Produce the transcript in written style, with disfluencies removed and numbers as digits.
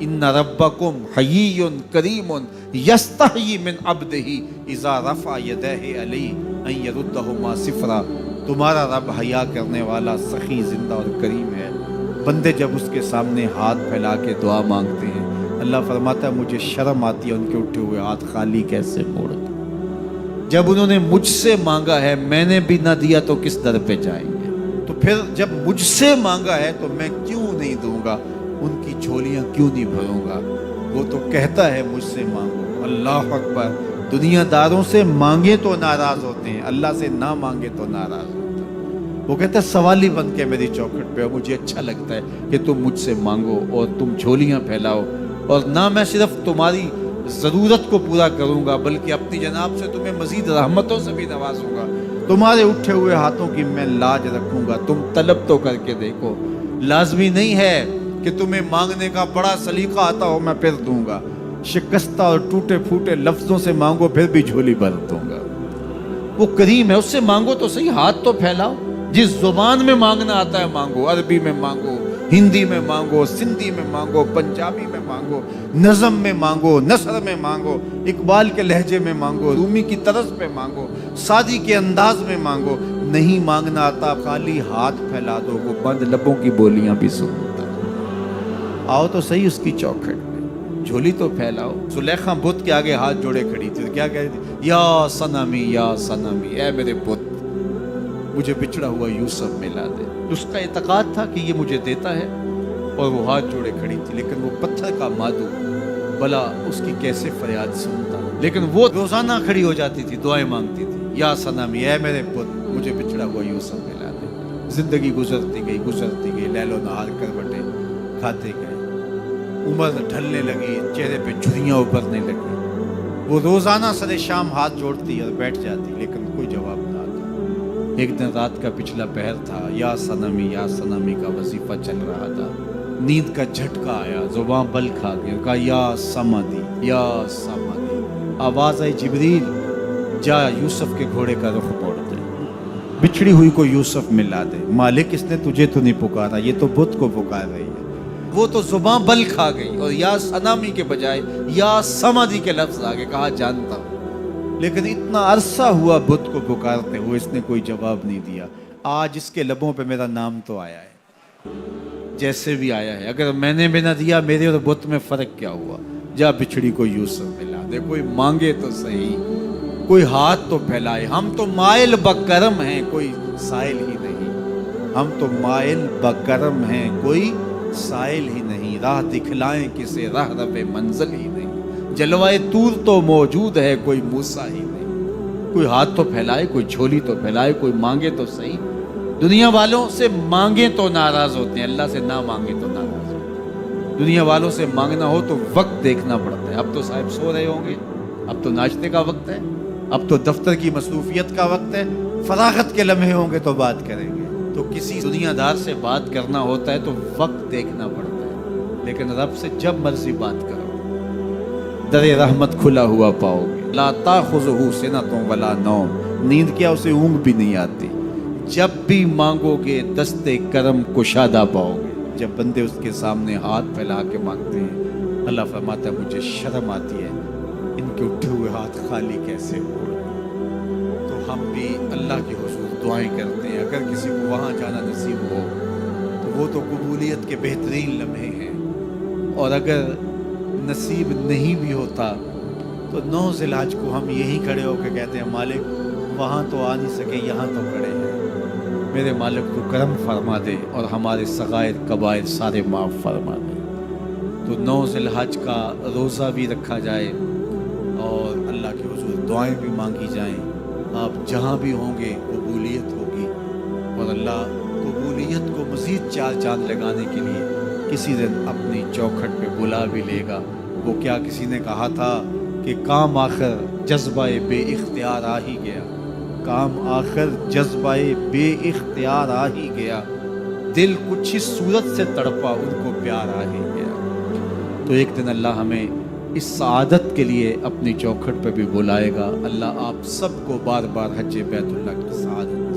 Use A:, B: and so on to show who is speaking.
A: इन्ना रब्बकुम हय्युन करीमुन यस्तही मिन अब्दिही इज़ा रफ़ा यदैहि अलैहि अन यरुद्दहुमा सिफ़रा। तुम्हारा रब हया करने वाला, सखी, जिंदा और करीम है। बंदे जब उसके सामने हाथ फैला के दुआ मांगते हैं, अल्लाह फरमाता है मुझे शर्म आती है उनके उठे हुए हाथ खाली कैसे मोड़ दूं। जब उन्होंने मुझसे मांगा है, मैंने भी ना दिया तो किस दर पे जाएंगे। तो फिर जब मुझसे मांगा है तो मैं क्यों नहीं दूंगा, उनकी झोलियां क्यों नहीं भरूंगा। वो तो कहता है मुझसे मांगो। अल्लाह अकबर। दुनियादारों से मांगे तो नाराज होते हैं, अल्लाह से ना मांगे तो नाराज होते हैं। वो कहता है सवाली बन के मेरी चौखट पे, और मुझे अच्छा लगता है कि तुम मुझसे मांगो और तुम झोलियां फैलाओ, और ना मैं सिर्फ तुम्हारी ज़रूरत को पूरा करूंगा बल्कि अपनी जनाब से तुम्हें मजीद रहमतों से भी नवाजूंगा। तुम्हारे उठे हुए हाथों की मैं लाज रखूंगा। तुम तलब तो करके देखो। लाजमी नहीं है कि तुम्हें मांगने का बड़ा सलीका आता हो मैं फिर दूंगा। शिकस्ता और टूटे फूटे लफ्जों से मांगो फिर भी झोली भर दूंगा। वो करीम है, उससे मांगो तो सही, हाथ तो फैलाओ। जिस जुबान में मांगना आता है मांगो। अरबी में मांगो, हिंदी में मांगो, सिंधी में मांगो, पंजाबी में मांगो, नज़म में मांगो, नसर में मांगो, इकबाल के लहजे में मांगो, रूमी की तरस पे मांगो, सादी के अंदाज में मांगो। नहीं मांगना आता, खाली हाथ फैला दो, वो बंद लबों की बोलियां भी सुनता है। आओ तो सही उसकी चौखट में, झोली तो फैलाओ। सुलेखा बुत के आगे हाथ जोड़े खड़ी थी, क्या कह रही थी? या सनमी, या सनमी, ऐ मेरे बुत, मुझे बिछड़ा हुआ यूसुफ मिला दे। उसका इतकाद था कि ये मुझे देता है, और वो हाथ जोड़े खड़ी थी। लेकिन वो पत्थर का मादू, भला उसकी कैसे फरियाद सुनता। लेकिन वो रोजाना खड़ी हो जाती थी, दुआएं मांगती थी, या सनमी, ऐ मेरे पुत, मुझे बिछड़ा हुआ यूसुफ मिला दे। जिंदगी गुजरती गई, लैलो नहार करवटे खाते गए। उम्र ढलने लगी, चेहरे पे झुर्रियां उभरने लगी। वो रोजाना सरे शाम हाथ जोड़ती और बैठ जाती, लेकिन कोई जवाब ना आता। एक दिन रात का पिछला पहर था, या सनमी का वजीफा चल रहा था। नींद का झटका आया, जुबान बल खा गया, कहा या समादी, या समादी। आवाज आई, जिब्रील जा यूसुफ के घोड़े का रुख मोड़ दे, बिछड़ी हुई को यूसुफ मिला दे। मालिक इसने तुझे तो नहीं पुकारा, ये तो बुत को पुकार रही है। वो तो जुबान बल खा गई और या सनामी के बजाय या समाधि के लफ्ज आगे कहा जानता हूं। लेकिन इतना अरसा हुआ बुत को पुकारते हुए, इसने कोई जवाब नहीं दिया। आज इसके लबों पे मेरा नाम तो आया है, जैसे भी आया है। अगर मैंने भी ना दिया, मेरे और बुत में फर्क क्या हुआ। जा बिछड़ी को यूसुफ मिला दे। कोई मांगे तो सही, कोई हाथ तो फैलाए। हम तो माइल बकरम हैं, कोई साइल ही नहीं। हम तो माइल बकरम हैं, कोई साइल ही नहीं। राह दिखलाएं किसे, राह रबे मंजिल ही नहीं। जलवाए तूर तो मौजूद है, कोई मूसा ही नहीं। कोई हाथ तो फैलाए, कोई झोली तो फैलाए, कोई मांगे तो सही। दुनिया वालों से मांगे तो नाराज होते हैं, अल्लाह से ना मांगे तो नाराज होते हैं। दुनिया वालों से मांगना हो तो वक्त देखना पड़ता है। अब तो साहब सो रहे होंगे, अब तो नाश्ते का वक्त है, अब तो दफ्तर की मसरूफियत का वक्त है। फरागत के लम्हे होंगे तो बात करेंगे। तो किसी दुनियादार से बात करना होता है तो वक्त देखना पड़ता है। लेकिन रब से जब मर्जी बात करो, दरे रहमत खुला हुआ पाओगे। ला ताखुज़ुहु सिनतुन वला नौम, नींद क्या, उसे ऊँघ भी नहीं आती। जब भी मांगोगे दस्ते करम कुशादा पाओगे। जब बंदे उसके सामने हाथ फैला के मांगते हैं, अल्लाह फरमाता है मुझे शर्म आती है, इनके उठे हुए हाथ खाली कैसे हो। तो हम भी अल्लाह के हुजूर दुआएं करते हैं। अगर किसी को वहाँ जाना नसीब हो तो वो तो कबूलियत के बेहतरीन लम्हे हैं। और अगर नसीब नहीं भी होता तो 9 ज़िलहज को हम यहीं खड़े होकर कहते हैं मालिक वहाँ तो आ नहीं सके, यहाँ तो खड़े हैं। मेरे मालिक को करम फरमा दे और हमारे सगायर कबायर सारे माफ़ फरमा दे। तो 9 ज़िलहज का रोज़ा भी रखा जाए और अल्लाह के हुजूर दुआएं भी मांगी जाएं। आप जहाँ भी होंगे कबूलियत होगी, और अल्लाह कबूलियत को मज़ीद 4 चांद लगाने के लिए किसी दिन अपनी चौखट पे बुला भी लेगा। वो क्या किसी ने कहा था कि काम आखिर जज्बाए बे इख्तियार आ ही गया। काम आखिर जज्बाए बे इख्तियार आ ही गया। दिल कुछ ही सूरत से तड़पा, उनको प्यार आ ही गया। तो एक दिन अल्लाह हमें इस सआदत के लिए अपनी चौखट पर भी बुलाएगा। अल्लाह आप सबको बार बार हज बैतुल्लाह की सआदत